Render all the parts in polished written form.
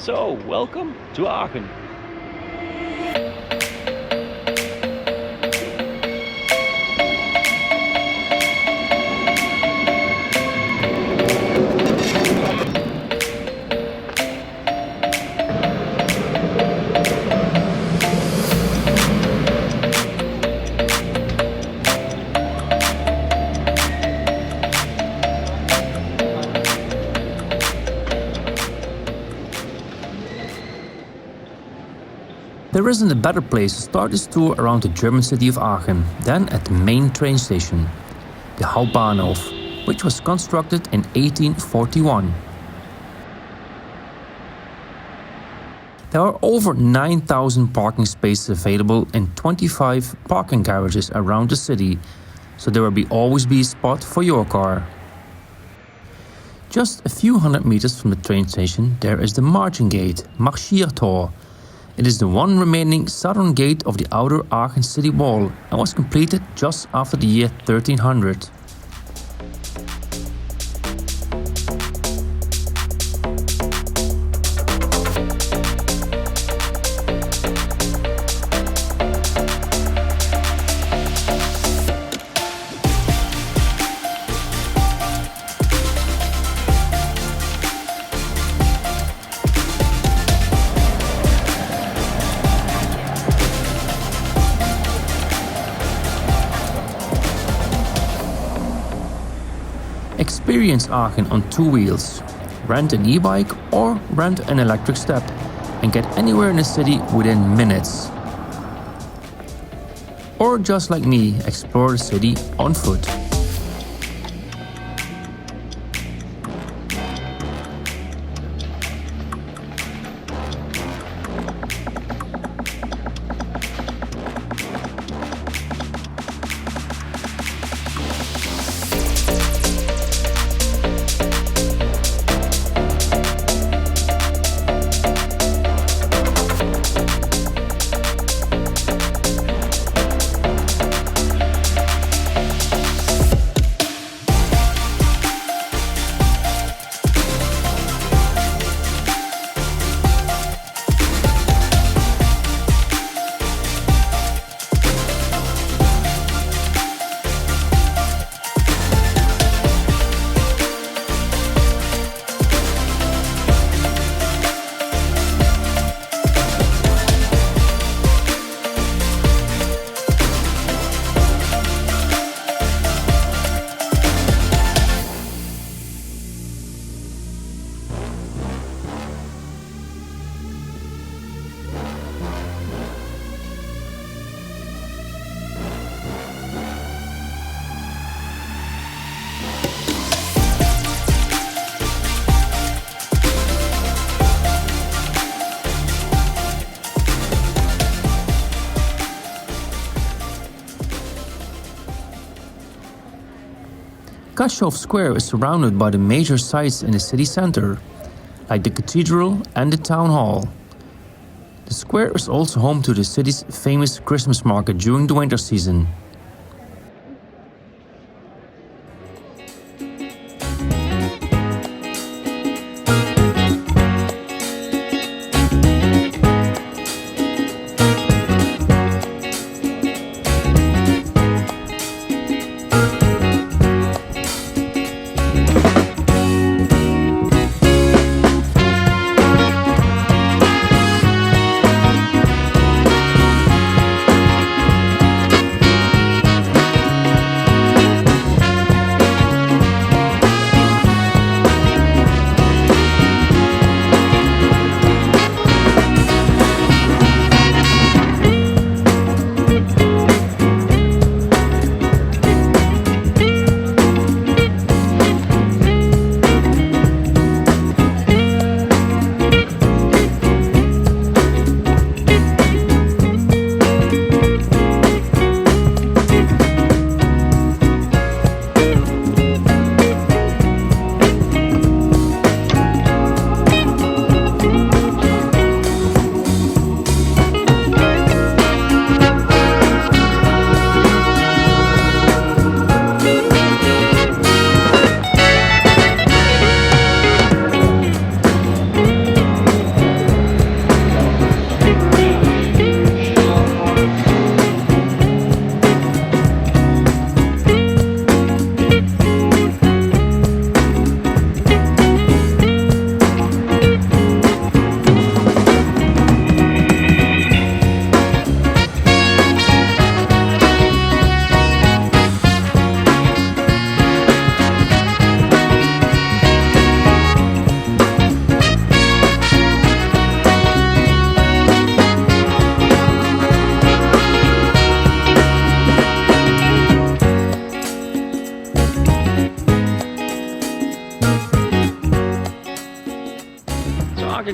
So, welcome to Aachen. There isn't a better place to start this tour around the German city of Aachen than at the main train station, the Hauptbahnhof, which was constructed in 1841. There are over 9,000 parking spaces available in 25 parking garages around the city, so there will always be a spot for your car. Just a few hundred meters from the train station there is the Gate, Marschiertor. It is the one remaining southern gate of the outer Aachen city wall and was completed just after the year 1300. Experience Aachen on two wheels. Rent an e-bike or rent an electric step and get anywhere in the city within minutes. Or just like me, explore the city on foot. Katschhof Square is surrounded by the major sites in the city center, like the Cathedral and the Town Hall. The square is also home to the city's famous Christmas market during the winter season.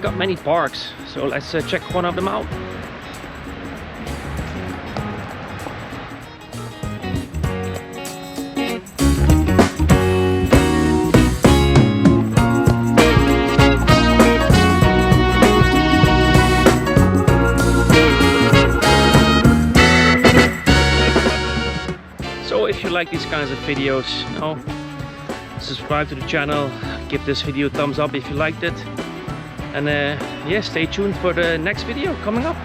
got many parks, so let's check one of them out. So if you like these kinds of videos, subscribe to the channel, give this video a thumbs up if you liked it, and yeah, stay tuned for the next video coming up.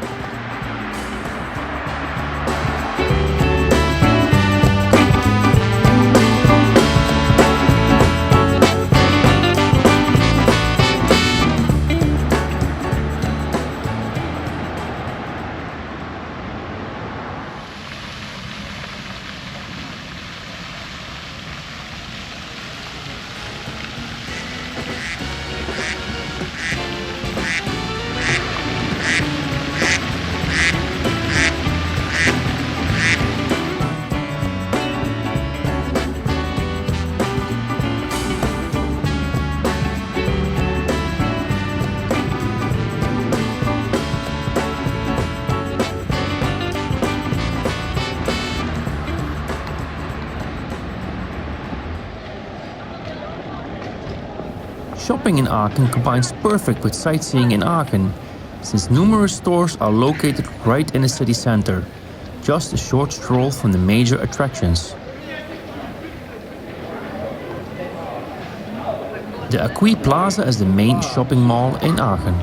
Shopping in Aachen combines perfect with sightseeing in Aachen, since numerous stores are located right in the city center, just a short stroll from the major attractions. The Acquis Plaza is the main shopping mall in Aachen.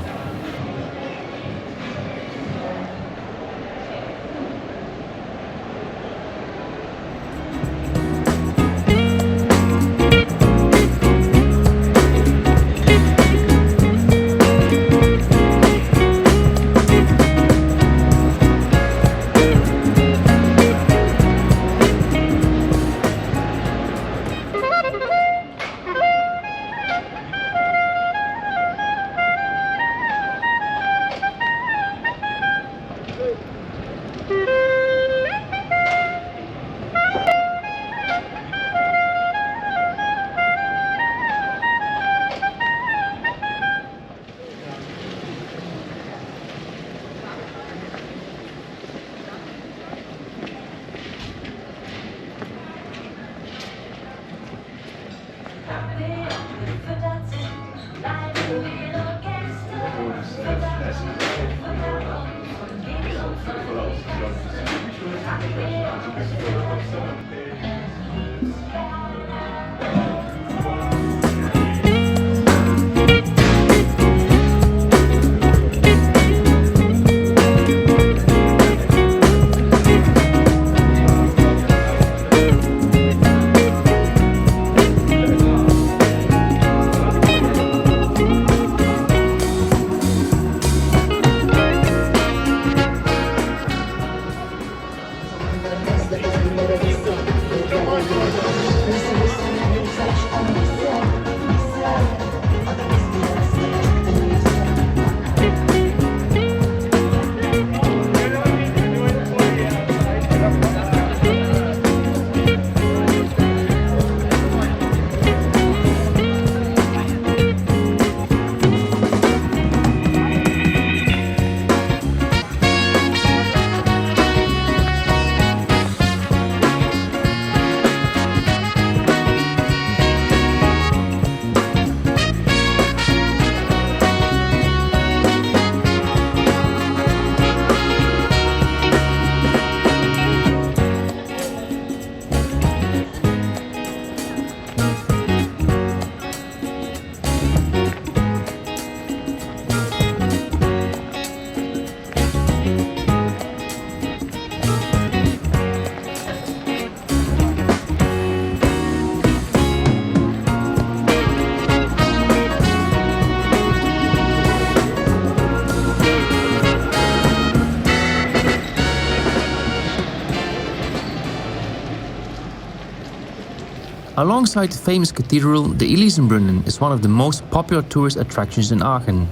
Alongside the famous cathedral, the Elisenbrunnen is one of the most popular tourist attractions in Aachen.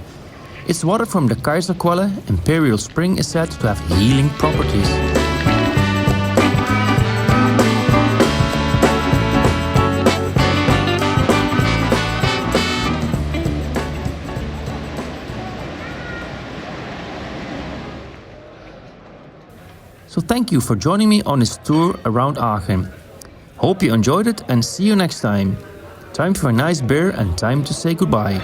Its water from the Kaiserquelle, imperial spring, is said to have healing properties. So thank you for joining me on this tour around Aachen. Hope you enjoyed it and see you next time. Time for a nice beer and time to say goodbye.